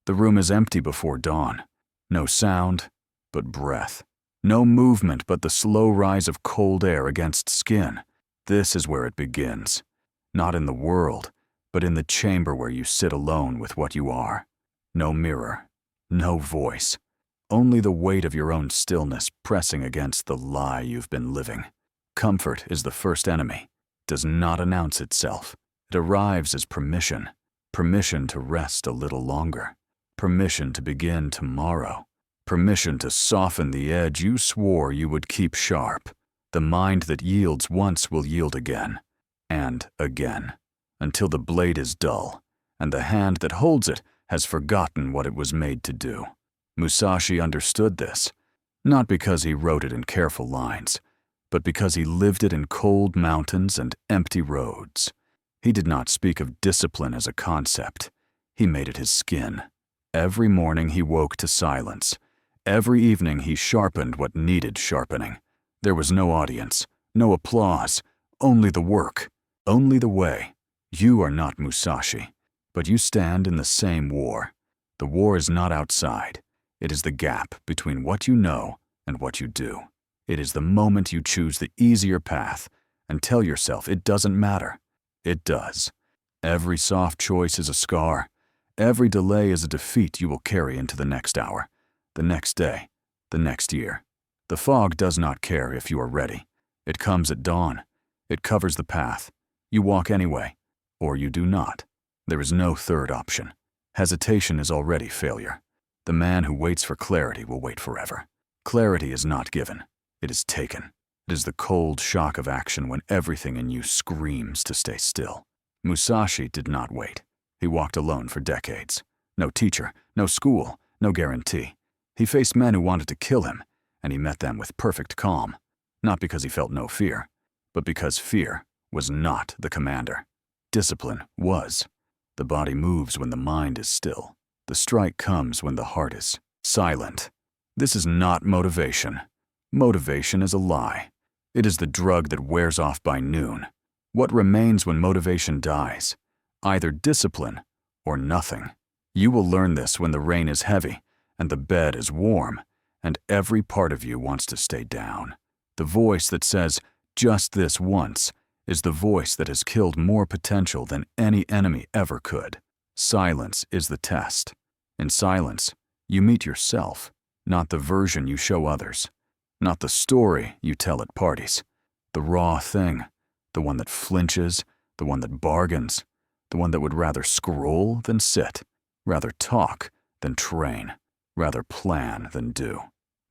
The room is empty before dawn. No sound, but breath. No movement but the slow rise of cold air against skin. This is where it begins. Not in the world, but in the chamber where you sit alone with what you are. No mirror, no voice. Only the weight of your own stillness pressing against the lie you've been living. Comfort is the first enemy. It does not announce itself. It arrives as permission. Permission to rest a little longer. Permission to begin tomorrow. Permission to soften the edge you swore you would keep sharp. The mind that yields once will yield again, and again, until the blade is dull, and the hand that holds it has forgotten what it was made to do. Musashi understood this, not because he wrote it in careful lines, but because he lived it in cold mountains and empty roads. He did not speak of discipline as a concept. He made it his skin. Every morning he woke to silence. Every evening he sharpened what needed sharpening. There was no audience, no applause, only the work, only the way. You are not Musashi, but you stand in the same war. The war is not outside. It is the gap between what you know and what you do. It is the moment you choose the easier path and tell yourself it doesn't matter. It does. Every soft choice is a scar. Every delay is a defeat you will carry into the next hour, the next day, the next year. The fog does not care if you are ready. It comes at dawn. It covers the path. You walk anyway, or you do not. There is no third option. Hesitation is already failure. The man who waits for clarity will wait forever. Clarity is not given. It is taken. It is the cold shock of action when everything in you screams to stay still. Musashi did not wait. He walked alone for decades. No teacher, no school, no guarantee. He faced men who wanted to kill him, and he met them with perfect calm, not because he felt no fear, but because fear was not the commander. Discipline was. The body moves when the mind is still. The strike comes when the heart is silent. This is not motivation. Motivation is a lie. It is the drug that wears off by noon. What remains when motivation dies? Either discipline or nothing. You will learn this when the rain is heavy and the bed is warm and every part of you wants to stay down. The voice that says, just this once, is the voice that has killed more potential than any enemy ever could. Silence is the test. In silence, you meet yourself, not the version you show others, not the story you tell at parties. The raw thing, the one that flinches, the one that bargains, the one that would rather scroll than sit, rather talk than train, rather plan than do.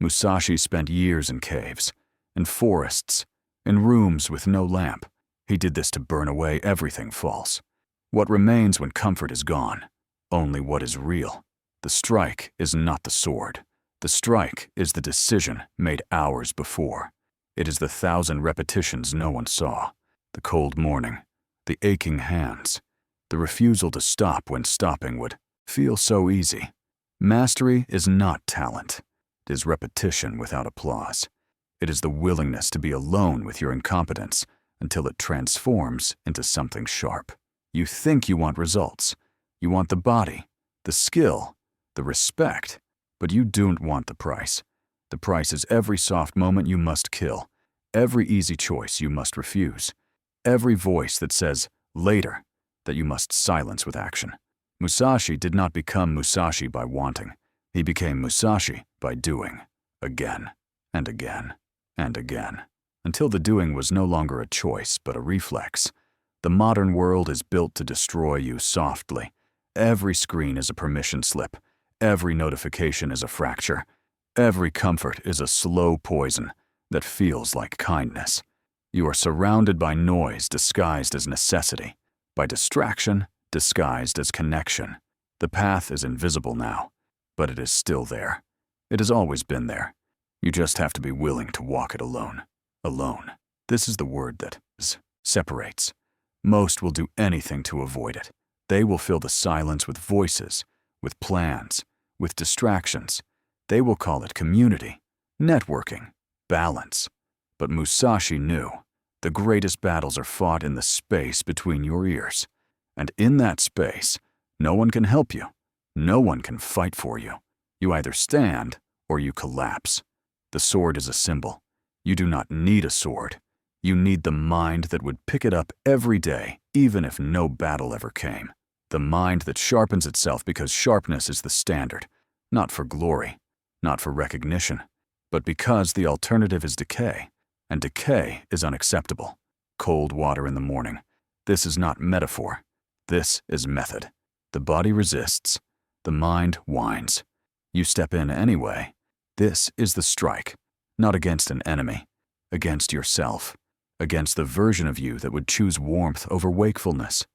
Musashi spent years in caves, in forests, in rooms with no lamp. He did this to burn away everything false. What remains when comfort is gone? Only what is real. The strike is not the sword. The strike is the decision made hours before. It is the 1,000 repetitions no one saw, the cold morning, the aching hands, the refusal to stop when stopping would feel so easy. Mastery is not talent. It is repetition without applause. It is the willingness to be alone with your incompetence until it transforms into something sharp. You think you want results. You want the body, the skill, the respect, but you don't want the price. The price is every soft moment you must kill, every easy choice you must refuse, every voice that says, later, that you must silence with action. Musashi did not become Musashi by wanting. He became Musashi by doing, again, and again, and again, until the doing was no longer a choice but a reflex. The modern world is built to destroy you softly. Every screen is a permission slip. Every notification is a fracture. Every comfort is a slow poison that feels like kindness. You are surrounded by noise disguised as necessity, by distraction disguised as connection. The path is invisible now, but it is still there. It has always been there. You just have to be willing to walk it alone. Alone. This is the word that separates. Most will do anything to avoid it. They will fill the silence with voices, with plans, with distractions. They will call it community, networking, balance. But Musashi knew the greatest battles are fought in the space between your ears. And in that space, no one can help you. No one can fight for you. You either stand or you collapse. The sword is a symbol. You do not need a sword. You need the mind that would pick it up every day, even if no battle ever came. The mind that sharpens itself because sharpness is the standard, not for glory, not for recognition, but because the alternative is decay, and decay is unacceptable. Cold water in the morning. This is not metaphor. This is method. The body resists. The mind whines. You step in anyway. This is the strike, not against an enemy, against yourself, against the version of you that would choose warmth over wakefulness,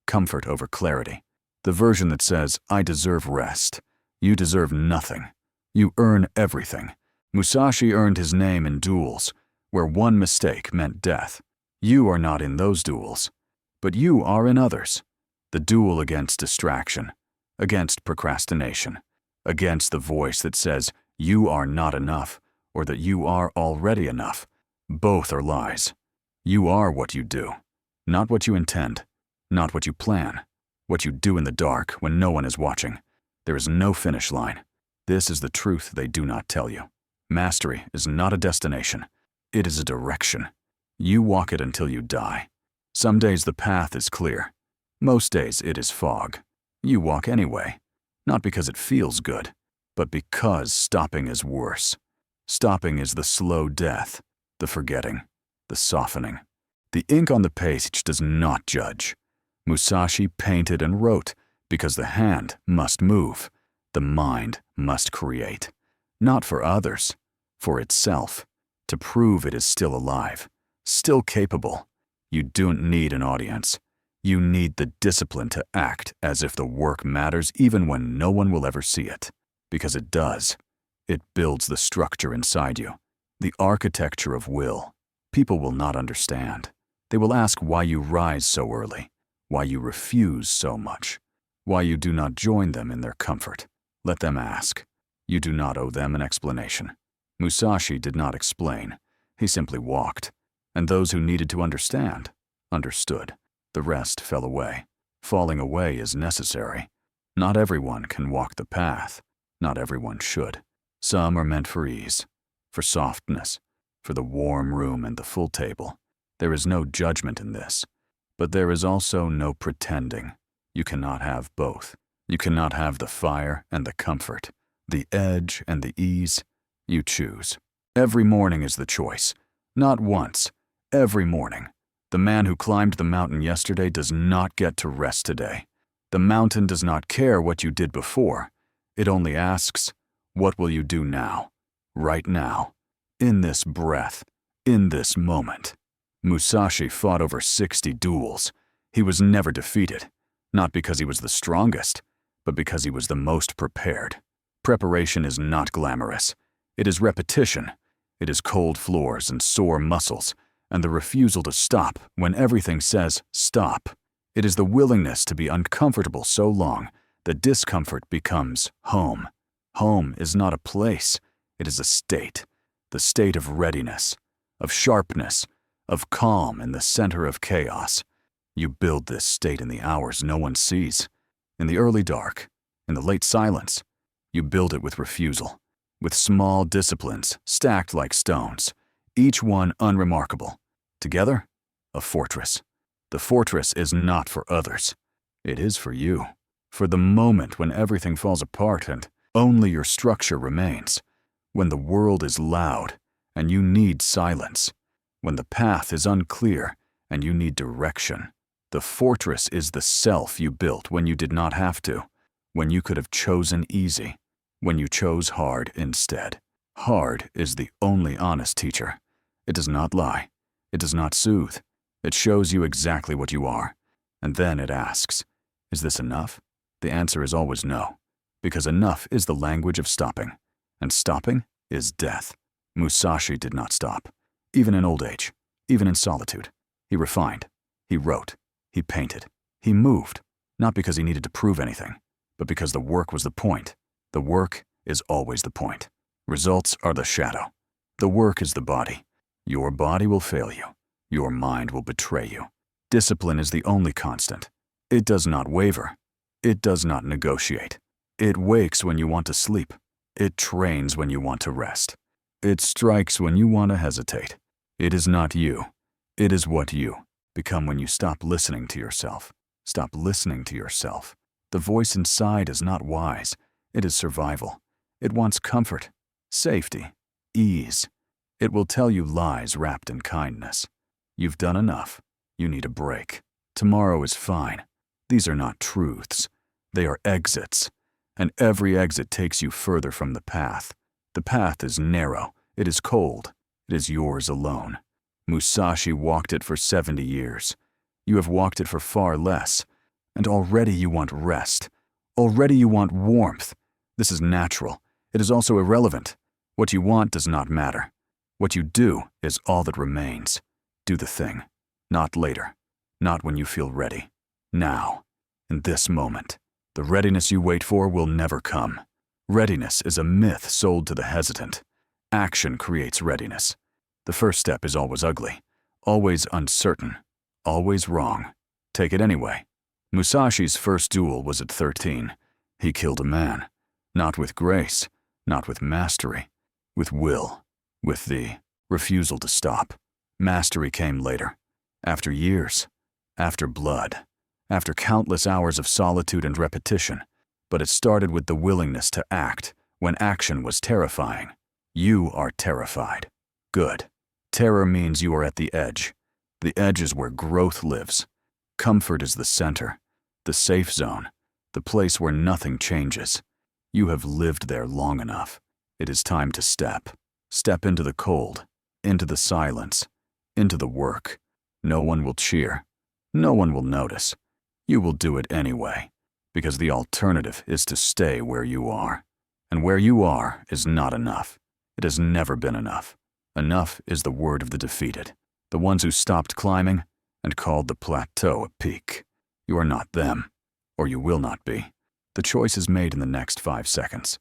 comfort over clarity, the version that says, I deserve rest. You deserve nothing. You earn everything. Musashi earned his name in duels, where one mistake meant death. You are not in those duels, but you are in others. The duel against distraction, against procrastination, against the voice that says you are not enough or that you are already enough. Both are lies. You are what you do, not what you intend, not what you plan, what you do in the dark when no one is watching. There is no finish line. This is the truth they do not tell you. Mastery is not a destination. It is a direction. You walk it until you die. Some days the path is clear. Most days it is fog. You walk anyway, not because it feels good, but because stopping is worse. Stopping is the slow death, the forgetting, the softening. The ink on the page does not judge. Musashi painted and wrote because the hand must move, the mind must create. Not for others, for itself, to prove it is still alive, still capable. You don't need an audience. You need the discipline to act as if the work matters even when no one will ever see it. Because it does. It builds the structure inside you, the architecture of will. People will not understand. They will ask why you rise so early, why you refuse so much, why you do not join them in their comfort. Let them ask. You do not owe them an explanation. Musashi did not explain. He simply walked. And those who needed to understand, understood. The rest fell away. Falling away is necessary. Not everyone can walk the path. Not everyone should. Some are meant for ease, for softness, for the warm room and the full table. There is no judgment in this. But there is also no pretending. You cannot have both. You cannot have the fire and the comfort, the edge and the ease. You choose. Every morning is the choice. Not once. Every morning. The man who climbed the mountain yesterday does not get to rest today. The mountain does not care what you did before. It only asks, what will you do now? Right now. In this breath. In this moment. Musashi fought over 60 duels. He was never defeated. Not because he was the strongest, but because he was the most prepared. Preparation is not glamorous. It is repetition. It is cold floors and sore muscles, and the refusal to stop when everything says stop. It is the willingness to be uncomfortable so long that discomfort becomes home. Home is not a place. It is a state. The state of readiness, of sharpness, of calm in the center of chaos. You build this state in the hours no one sees. In the early dark, in the late silence, you build it with refusal, with small disciplines stacked like stones, each one unremarkable. Together, a fortress. The fortress is not for others. It is for you. For the moment when everything falls apart and only your structure remains. When the world is loud and you need silence. When the path is unclear and you need direction. The fortress is the self you built when you did not have to, when you could have chosen easy, when you chose hard instead. Hard is the only honest teacher. It does not lie. It does not soothe. It shows you exactly what you are. And then it asks, is this enough? The answer is always no, because enough is the language of stopping, and stopping is death. Musashi did not stop, even in old age, even in solitude. He refined, he wrote, he painted, he moved, not because he needed to prove anything, but because the work was the point. The work is always the point. Results are the shadow. The work is the body. Your body will fail you. Your mind will betray you. Discipline is the only constant. It does not waver. It does not negotiate. It wakes when you want to sleep. It trains when you want to rest. It strikes when you want to hesitate. It is not you. It is what you become when you stop listening to yourself. Stop listening to yourself. The voice inside is not wise. It is survival. It wants comfort, safety, ease. It will tell you lies wrapped in kindness. You've done enough. You need a break. Tomorrow is fine. These are not truths. They are exits. And every exit takes you further from the path. The path is narrow. It is cold. It is yours alone. Musashi walked it for 70 years. You have walked it for far less. And already you want rest. Already you want warmth. This is natural. It is also irrelevant. What you want does not matter. What you do is all that remains. Do the thing. Not later. Not when you feel ready. Now. In this moment. The readiness you wait for will never come. Readiness is a myth sold to the hesitant. Action creates readiness. The first step is always ugly, always uncertain, always wrong. Take it anyway. Musashi's first duel was at 13. He killed a man. Not with grace, not with mastery. With will. With the refusal to stop. Mastery came later. After years. After blood. After countless hours of solitude and repetition, but it started with the willingness to act when action was terrifying. You are terrified. Good. Terror means you are at the edge. The edge is where growth lives. Comfort is the center, the safe zone, the place where nothing changes. You have lived there long enough. It is time to step. Step into the cold, into the silence, into the work. No one will cheer. No one will notice. You will do it anyway, because the alternative is to stay where you are. And where you are is not enough. It has never been enough. Enough is the word of the defeated, the ones who stopped climbing and called the plateau a peak. You are not them, or you will not be. The choice is made in the next 5 seconds.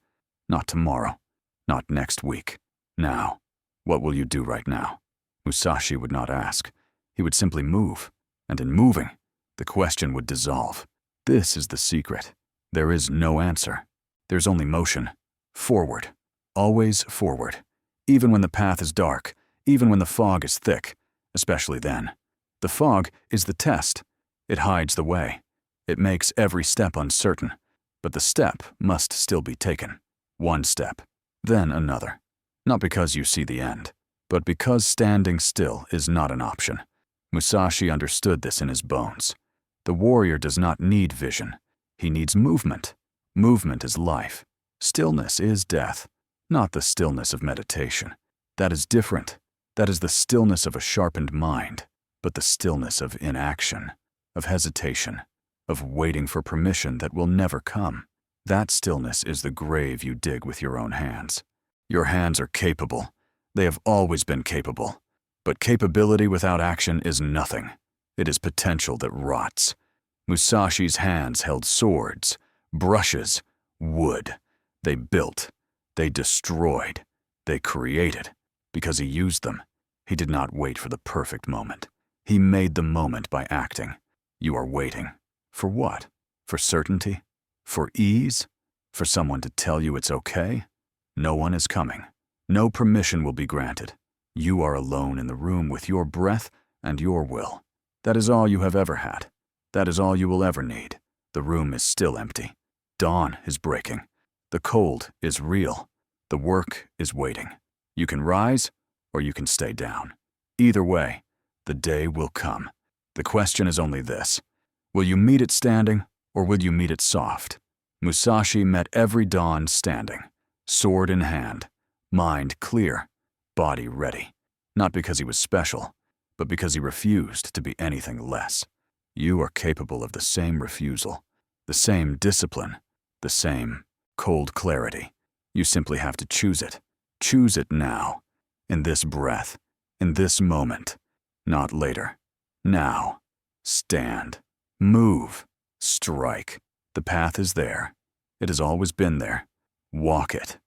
Not tomorrow, not next week. Now. What will you do right now? Musashi would not ask. He would simply move, and in moving, the question would dissolve. This is the secret. There is no answer. There's only motion. Forward. Always forward. Even when the path is dark, even when the fog is thick, especially then. The fog is the test. It hides the way. It makes every step uncertain. But the step must still be taken. One step, then another. Not because you see the end, but because standing still is not an option. Musashi understood this in his bones. The warrior does not need vision. He needs movement. Movement is life. Stillness is death. Not the stillness of meditation. That is different. That is the stillness of a sharpened mind, but the stillness of inaction, of hesitation, of waiting for permission that will never come. That stillness is the grave you dig with your own hands. Your hands are capable. They have always been capable. But capability without action is nothing. It is potential that rots. Musashi's hands held swords, brushes, wood. They built. They destroyed. They created. Because he used them. He did not wait for the perfect moment. He made the moment by acting. You are waiting. For what? For certainty? For ease? For someone to tell you it's okay? No one is coming. No permission will be granted. You are alone in the room with your breath and your will. That is all you have ever had. That is all you will ever need. The room is still empty. Dawn is breaking. The cold is real. The work is waiting. You can rise or you can stay down. Either way, the day will come. The question is only this. Will you meet it standing or will you meet it soft? Musashi met every dawn standing, sword in hand, mind clear, body ready. Not because he was special, but because he refused to be anything less. You are capable of the same refusal, the same discipline, the same cold clarity. You simply have to choose it. Choose it now, in this breath, in this moment, not later. Now. Stand. Move. Strike. The path is there. It has always been there. Walk it.